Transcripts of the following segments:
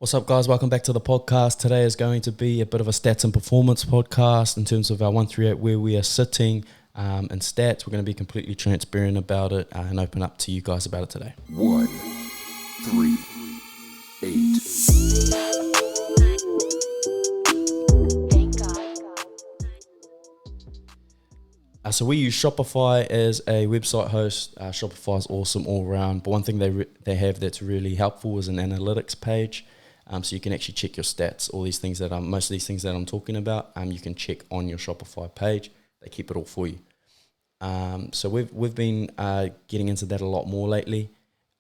What's up, guys? Welcome back to the podcast. Today is going to be a bit of a stats and performance podcast in terms of our 138, where we are sitting in stats. We're going to be completely transparent about it and open up to you guys about it today. 138. So we use Shopify as a website host. Shopify is awesome all around, but one thing they have that's really helpful is an analytics page. So you can actually check your stats, most of these things that I'm talking about. You can check on your Shopify page. They keep it all for you. So we've been getting into that a lot more lately.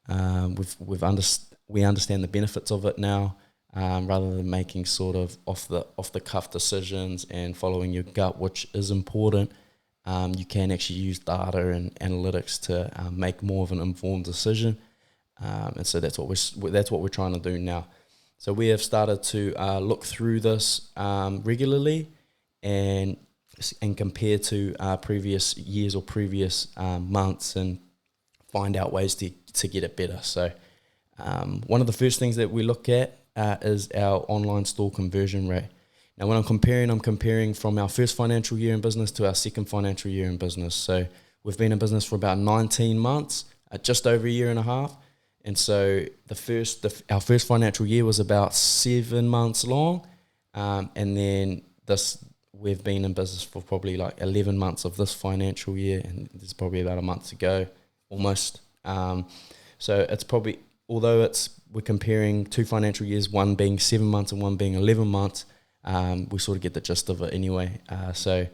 We understand the benefits of it now, rather than making sort of off the cuff decisions and following your gut, which is important. You can actually use data and analytics to make more of an informed decision, and so that's what we're trying to do now. So we have started to look through this regularly and compare to previous years or previous months and find out ways to get it better. So one of the first things that we look at is our online store conversion rate. Now, when I'm comparing from our first financial year in business to our second financial year in business. So we've been in business for about 19 months, just over a year and a half. And so our first financial year was about 7 months long, and then we've been in business for probably like 11 months of this financial year, and there's probably about a month to go, almost. So it's probably, although we're comparing two financial years, one being 7 months and one being 11 months, we sort of get the gist of it anyway. So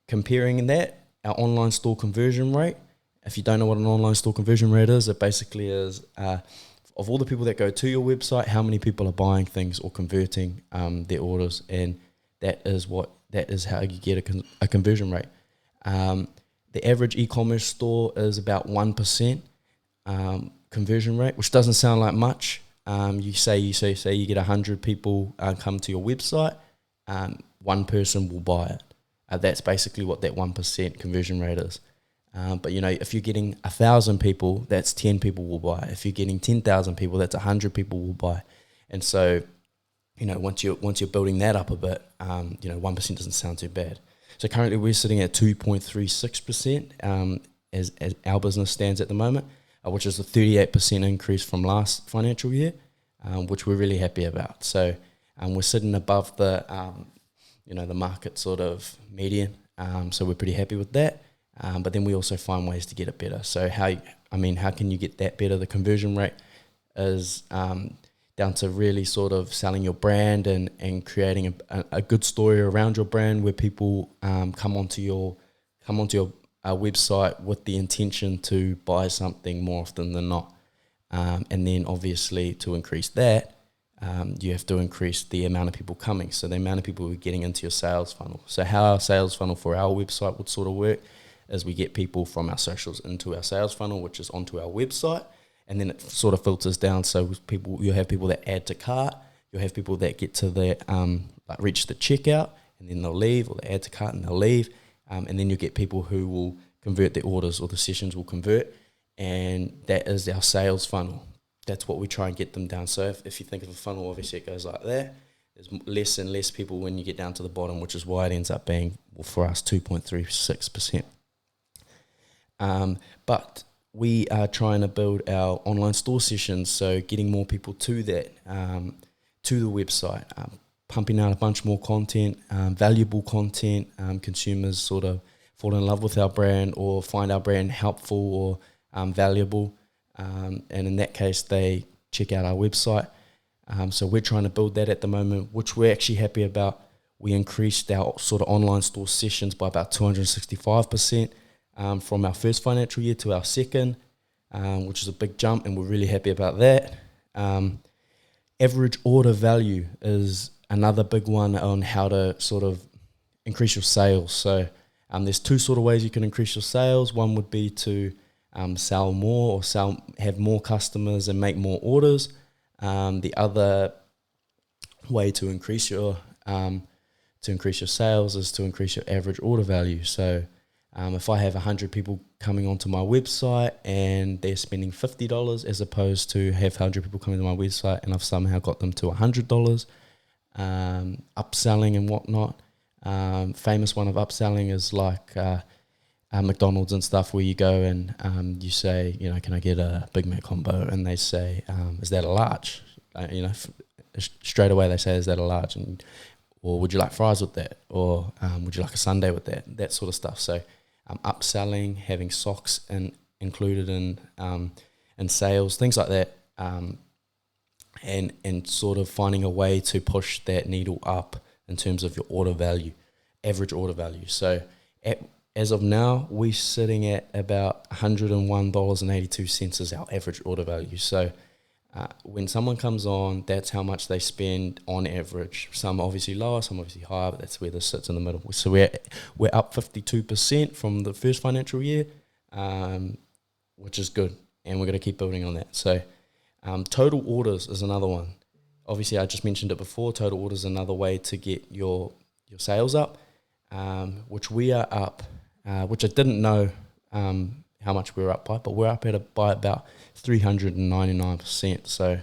comparing that, our online store conversion rate. If you don't know what an online store conversion rate is, it basically is of all the people that go to your website, how many people are buying things or converting their orders, and that is how you get a conversion rate. The average e-commerce store is about 1% conversion rate, which doesn't sound like much. You say you get 100 people come to your website, one person will buy it. That's basically what that 1% conversion rate is. But if you're getting 1,000 people, that's 10 people will buy. If you're getting 10,000 people, that's 100 people will buy. And so, once you're building that up a bit, 1% doesn't sound too bad. So currently we're sitting at 2.36% as our business stands at the moment, which is a 38% increase from last financial year, which we're really happy about. So we're sitting above the market sort of median. So we're pretty happy with that. But then we also find ways to get it better. So how can you get that better? The conversion rate is down to really sort of selling your brand and creating a good story around your brand, where people come onto your website with the intention to buy something more often than not. And then obviously to increase that, you have to increase the amount of people coming. So the amount of people who are getting into your sales funnel. So how our sales funnel for our website would sort of work is we get people from our socials into our sales funnel, which is onto our website, and then it sort of filters down. So you'll have people that add to cart, you'll have people that get to the reach the checkout, and then they'll leave, or they add to cart and they'll leave, and then you'll get people who will convert their orders, or the sessions will convert, and that is our sales funnel. That's what we try and get them down. So if you think of a funnel, obviously it goes like that. There's less and less people when you get down to the bottom, which is why it ends up being, for us, 2.36%. But we are trying to build our online store sessions, so getting more people to that, to the website, pumping out a bunch more content, valuable content. Consumers sort of fall in love with our brand or find our brand helpful or valuable, and in that case they check out our website. So we're trying to build that at the moment, which we're actually happy about. We increased our sort of online store sessions by about 265%. From our first financial year to our second, which is a big jump, and we're really happy about that. Average order value is another big one on how to sort of increase your sales. So there's two sort of ways you can increase your sales. One would be to sell more, or have more customers and make more orders. The other way to increase your sales is to increase your average order value. So if I have 100 people coming onto my website and they're spending $50 as opposed to have 100 people coming to my website and I've somehow got them to $100, upselling and whatnot. Famous one of upselling is like McDonald's and stuff, where you go and you say, can I get a Big Mac combo? And they say, is that a large? Straight away they say, is that a large? Or would you like fries with that? Or would you like a sundae with that? That sort of stuff. So upselling, having socks included in sales, things like that, and sort of finding a way to push that needle up in terms of your order value, average order value. So as of now, we're sitting at about $101.82 is our average order value. So when someone comes on, that's how much they spend on average. Some obviously lower, some obviously higher, but that's where this sits in the middle. So we're up 52% from the first financial year, which is good, and we're going to keep building on that. So total orders is another one. Obviously, I just mentioned it before. Total orders is another way to get your sales up, which we are up, which I didn't know how much we were up by, but we're up by about 399%. So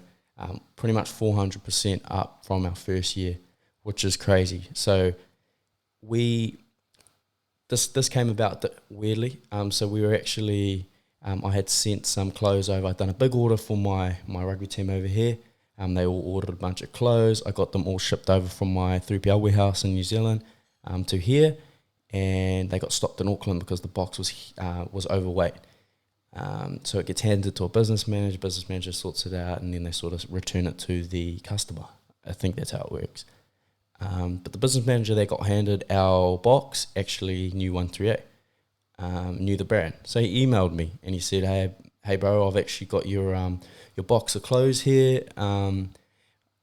pretty much 400% up from our first year, which is crazy. So this came about weirdly. So we were actually, I had sent some clothes over. I'd done a big order for my rugby team over here. They all ordered a bunch of clothes. I got them all shipped over from my 3PL warehouse in New Zealand to here, and they got stopped in Auckland because the box was overweight. So it gets handed to a business manager sorts it out, and then they sort of return it to the customer. I think that's how it works. But the business manager that got handed our box actually knew 138, knew the brand. So he emailed me and he said, hey bro, I've actually got your box of clothes here.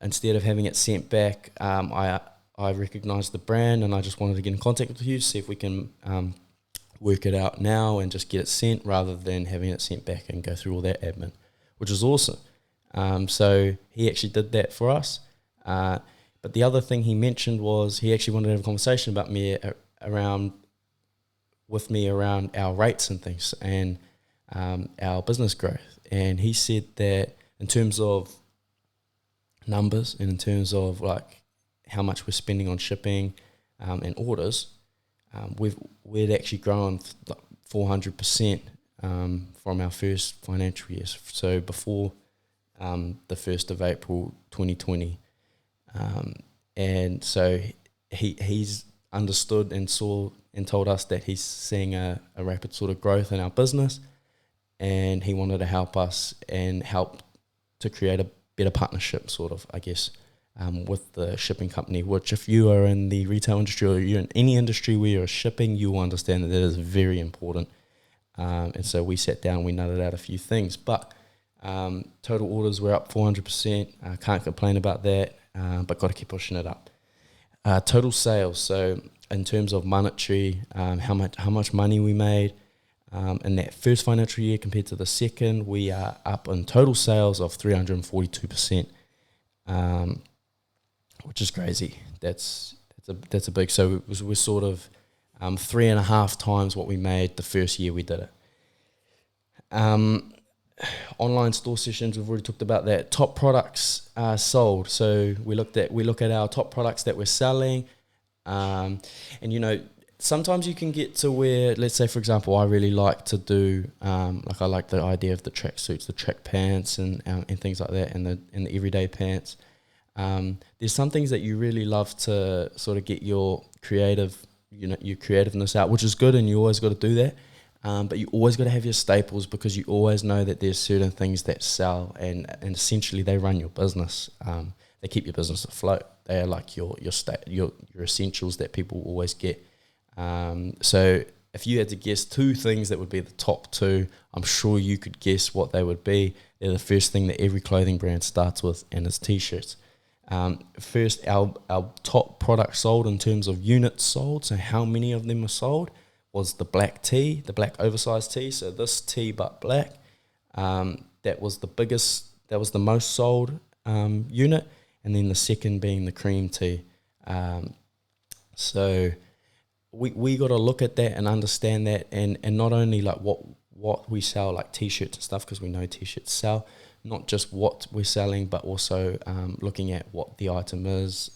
Instead of having it sent back, I recognised the brand and I just wanted to get in contact with you to see if we can work it out now and just get it sent rather than having it sent back and go through all that admin, which is awesome. So he actually did that for us. But the other thing he mentioned was he actually wanted to have a conversation about around our rates and things and our business growth. And he said that in terms of numbers and in terms of like how much we're spending on shipping and orders, we'd actually grown 400% from our first financial year. So before the 1st of April 2020. And so he's understood and saw and told us that he's seeing a rapid sort of growth in our business, and he wanted to help us and help to create a better partnership sort of, I guess, with the shipping company, which if you are in the retail industry or you're in any industry where you're shipping, you will understand that is very important. And so we sat down, we nutted out a few things, but total orders were up 400%. Can't complain about that, but got to keep pushing it up. Total sales, so in terms of monetary, how much money we made in that first financial year compared to the second, we are up in total sales of 342%, which is crazy. That's a big. So we're sort of 3.5 times what we made the first year we did it. Online store sessions, we've already talked about that. Top products sold. So we look at our top products that we're selling, and sometimes you can get to where, let's say for example, I really like to do I like the idea of the track suits, the track pants, and things like that, and the everyday pants. There's some things that you really love to sort of get your creativeness out, which is good, and you always got to do that. But you always got to have your staples, because you always know that there's certain things that sell, and essentially they run your business. They keep your business afloat. They are like your essentials that people always get. So if you had to guess 2 things that would be the top 2, I'm sure you could guess what they would be. They're the first thing that every clothing brand starts with, and it's t-shirts. First, our top product sold in terms of units sold, so how many of them were sold, was the black tee, the black oversized tee. So this tee but black, that was the biggest, that was the most sold unit, and then the second being the cream tee. So we got to look at that and understand that, and not only like what we sell, like t-shirts and stuff, because we know t-shirts sell, not just what we're selling, but also looking at what the item is.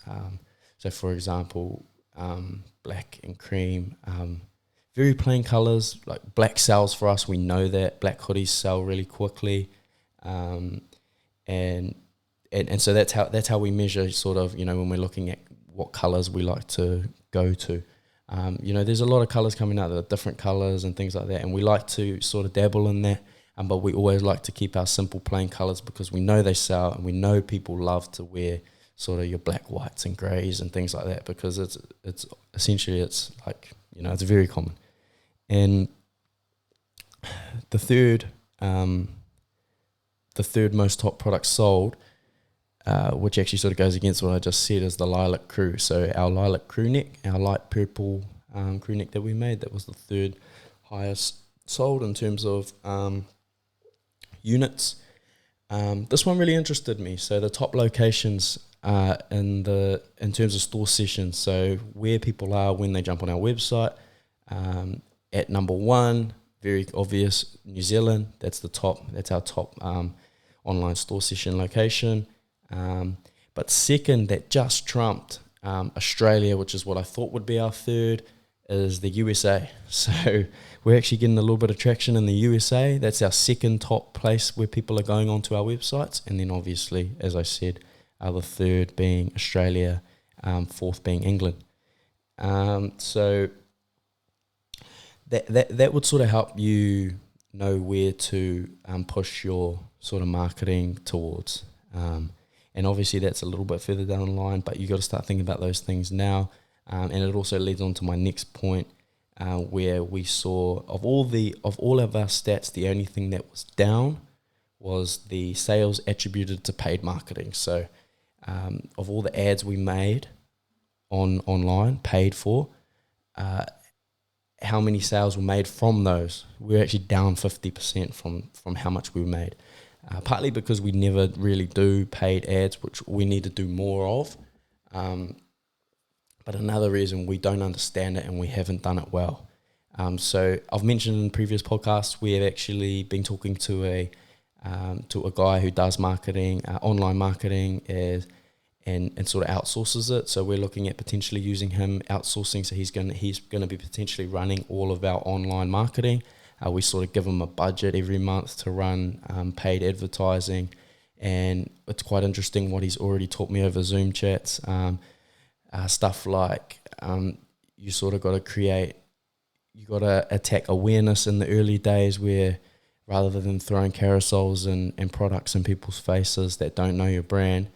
So for example, black and cream, very plain colors, like black sells for us. We know that black hoodies sell really quickly, and so that's how we measure sort of, when we're looking at what colors we like to go to. There's a lot of colors coming out that are different colors and things like that, and we like to sort of dabble in that. But we always like to keep our simple plain colors because we know they sell, and we know people love to wear sort of your black, whites, and greys and things like that, because it's essentially, it's like, it's very common. And the third most top product sold, which actually sort of goes against what I just said, is the lilac crew. So our lilac crew neck, our light purple crew neck that we made, that was the third highest sold in terms of units. This one really interested me. So the top locations in terms of store sessions, so where people are when they jump on our website. At number one, very obvious, New Zealand. That's our top online store session location. But second, that just trumped Australia, which is what I thought would be our third, is the USA. So we're actually getting a little bit of traction in the USA. That's our second top place where people are going onto our websites. And then obviously, as I said, the third being Australia, fourth being England. So that would sort of help you know where to push your sort of marketing towards. And obviously that's a little bit further down the line, but you got to start thinking about those things now. And it also leads on to my next point, where we saw of all of our stats, the only thing that was down was the sales attributed to paid marketing. So of all the ads we made online, paid for, how many sales were made from those? We're actually down 50% from how much we made. Partly because we never really do paid ads, which we need to do more of. But another reason, we don't understand it and we haven't done it well. So I've mentioned in previous podcasts, we have actually been talking to a guy who does marketing, online marketing, and sort of outsources it. So we're looking at potentially using him outsourcing. So he's gonna be potentially running all of our online marketing. We sort of give him a budget every month to run paid advertising, and it's quite interesting what he's already taught me over Zoom chats. Stuff like you sort of got to attack awareness in the early days, where rather than throwing carousels and products in people's faces that don't know your brand,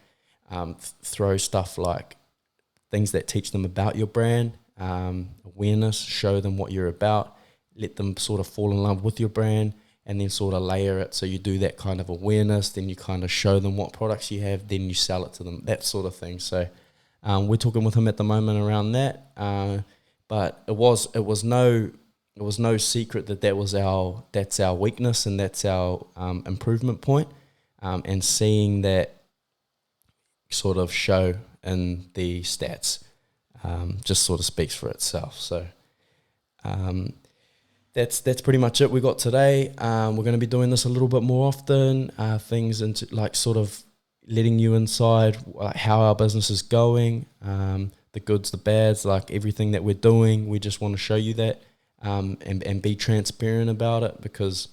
throw stuff like things that teach them about your brand, awareness, show them what you're about, let them sort of fall in love with your brand, and then sort of layer it. So you do that kind of awareness, then you kind of show them what products you have, then you sell it to them, that sort of thing. So we're talking with him at the moment around that. But it was no secret that's our weakness, and that's our improvement point. And seeing that sort of show in the stats just sort of speaks for itself. So that's pretty much it we got today. We're going to be doing this a little bit more often, things into like sort of letting you inside like how our business is going, the goods, the bads, like everything that we're doing. We just want to show you that, and be transparent about it, because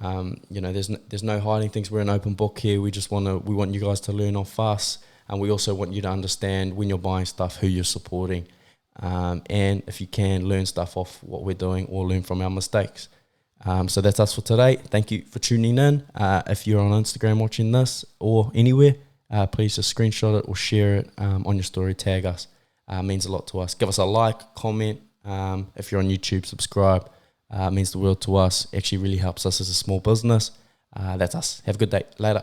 there's no hiding things. We're an open book here. We want you guys to learn off us, and we also want you to understand when you're buying stuff who you're supporting. And if you can, learn stuff off what we're doing or learn from our mistakes. So that's us for today. Thank you for tuning in. If you're on Instagram watching this or anywhere, please just screenshot it or share it on your story. Tag us. It means a lot to us. Give us a like, comment. If you're on YouTube, subscribe. It means the world to us. Actually really helps us as a small business. That's us. Have a good day. Later.